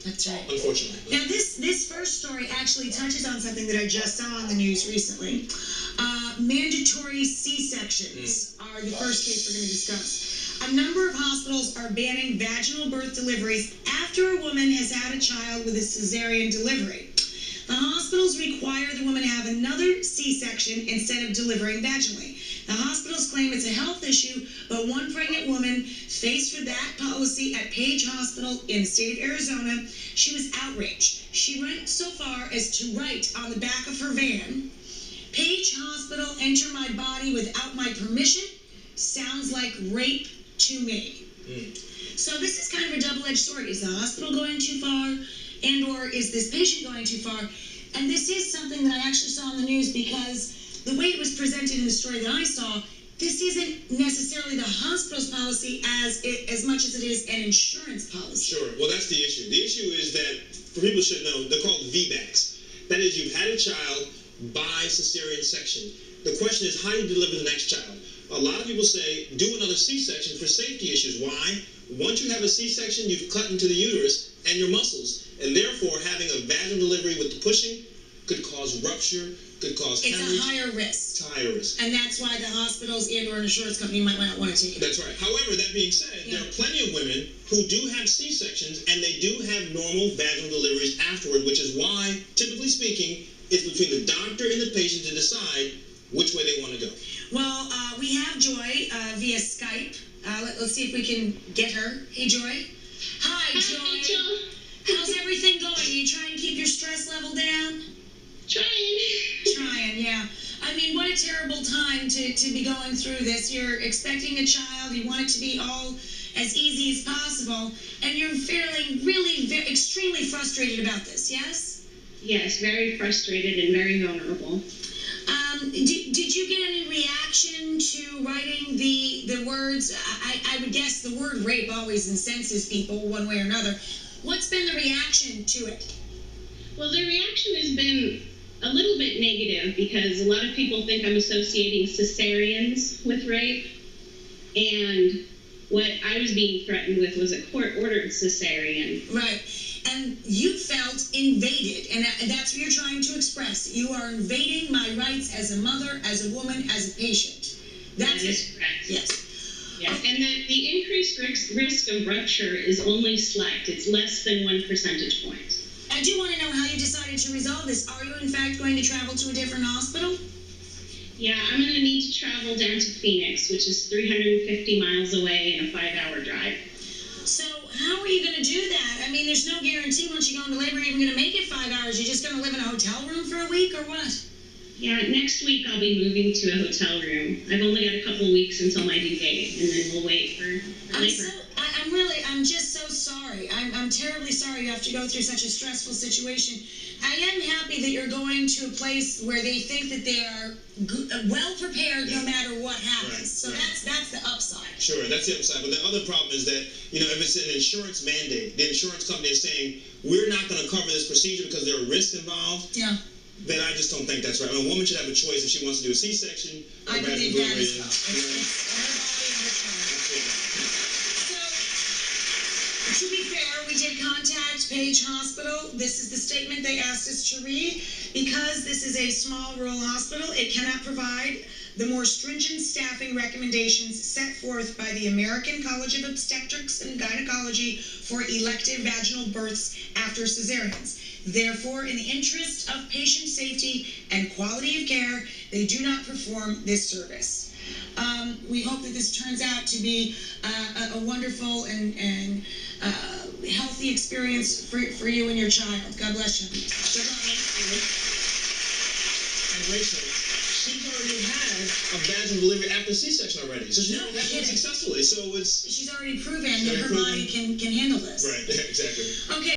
That's right. Unfortunately. Now, this first story actually touches on something that I just saw on the news recently. Mandatory C-sections are the first case we're going to discuss. A number of hospitals are banning vaginal birth deliveries after a woman has had a child with a cesarean delivery. The hospitals require the woman to have another C-section instead of delivering vaginally. The hospitals claim it's a health issue, but one pregnant woman faced with that policy at Page Hospital in the state of Arizona. She was outraged. She went so far as to write on the back of her van, "Page Hospital, enter my body without my permission. Sounds like rape to me." So this is kind of a double-edged sword. Is the hospital going too far, and or is this patient going too far? And this is something that I actually saw on the news, because the way it was presented in the story that I saw, this isn't necessarily the hospital's policy as much as it is an insurance policy. Sure. Well, that's the issue. The issue is that, for people should know, they're called VBACs. That is, you've had a child by cesarean section. The question is, how do you deliver the next child? A lot of people say, do another C-section for safety issues. Why? Once you have a C-section, you've cut into the uterus and your muscles, and therefore having a vaginal delivery with the pushing could cause rupture, could cause hemorrhage. It's a higher risk. It's a higher risk. And that's why the hospitals and or an insurance company might not want to take it. That's right. However, that being said, there are plenty of women who do have C-sections, and they do have normal vaginal deliveries afterward, which is why, typically speaking, it's between the doctor and the patient to decide which way they want to go. Well, we have Joy via Skype. Let's see if we can get her. Hey, Joy. Hi, Joy. Hi, Rachel. How's everything going? Are you trying to keep your stress level down? Trying, yeah. I mean, what a terrible time to be going through this. You're expecting a child. You want it to be all as easy as possible. And you're feeling really extremely frustrated about this, yes? Yes, very frustrated and very vulnerable. Did you get any reaction to writing the words? I would guess the word rape always incenses people one way or another. What's been the reaction to it? Well, the reaction has been a little bit negative, because a lot of people think I'm associating cesareans with rape. And what I was being threatened with was a court-ordered cesarean. Right. And you felt invaded, and that's what you're trying to express. You are invading my rights as a mother, as a woman, as a patient. That is correct. Yes. Yes, and the increased risk of rupture is only slight. It's less than 1 percentage point. I do want to know how you decided to resolve this. Are you, in fact, going to travel to a different hospital? Yeah, I'm going to need to travel down to Phoenix, which is 350 miles away and a 5-hour drive. So how are you going to do that? I mean, there's no guarantee once you go into labor you're even going to make it 5 hours. You're just going to live in a hotel room for a week, or what? Yeah, next week I'll be moving to a hotel room. I've only got a couple weeks until my due date, and then we'll wait for labor. I'm just so sorry. I'm terribly sorry you have to go through such a stressful situation. I am happy that you're going to a place where they think that they are well prepared no matter what happens. So that's the upside. Sure, that's the upside. But the other problem is that, if it's an insurance mandate, the insurance company is saying, we're not going to cover this procedure because there are risks involved. Yeah. Then I just don't think that's right. I mean, a woman should have a choice if she wants to do a C-section. I believe that as well. To be fair, we did contact Page Hospital. This is the statement they asked us to read. Because this is a small rural hospital, it cannot provide the more stringent staffing recommendations set forth by the American College of Obstetrics and Gynecology for elective vaginal births after cesareans. Therefore, in the interest of patient safety and quality of care, they do not perform this service. We hope that this turns out to be a wonderful and healthy experience for you and your child. God bless you. And Rachel, she's already had a vaginal delivery after C-section already. So she's had it successfully. So she's already proven that her body can handle this. Right, exactly. Okay.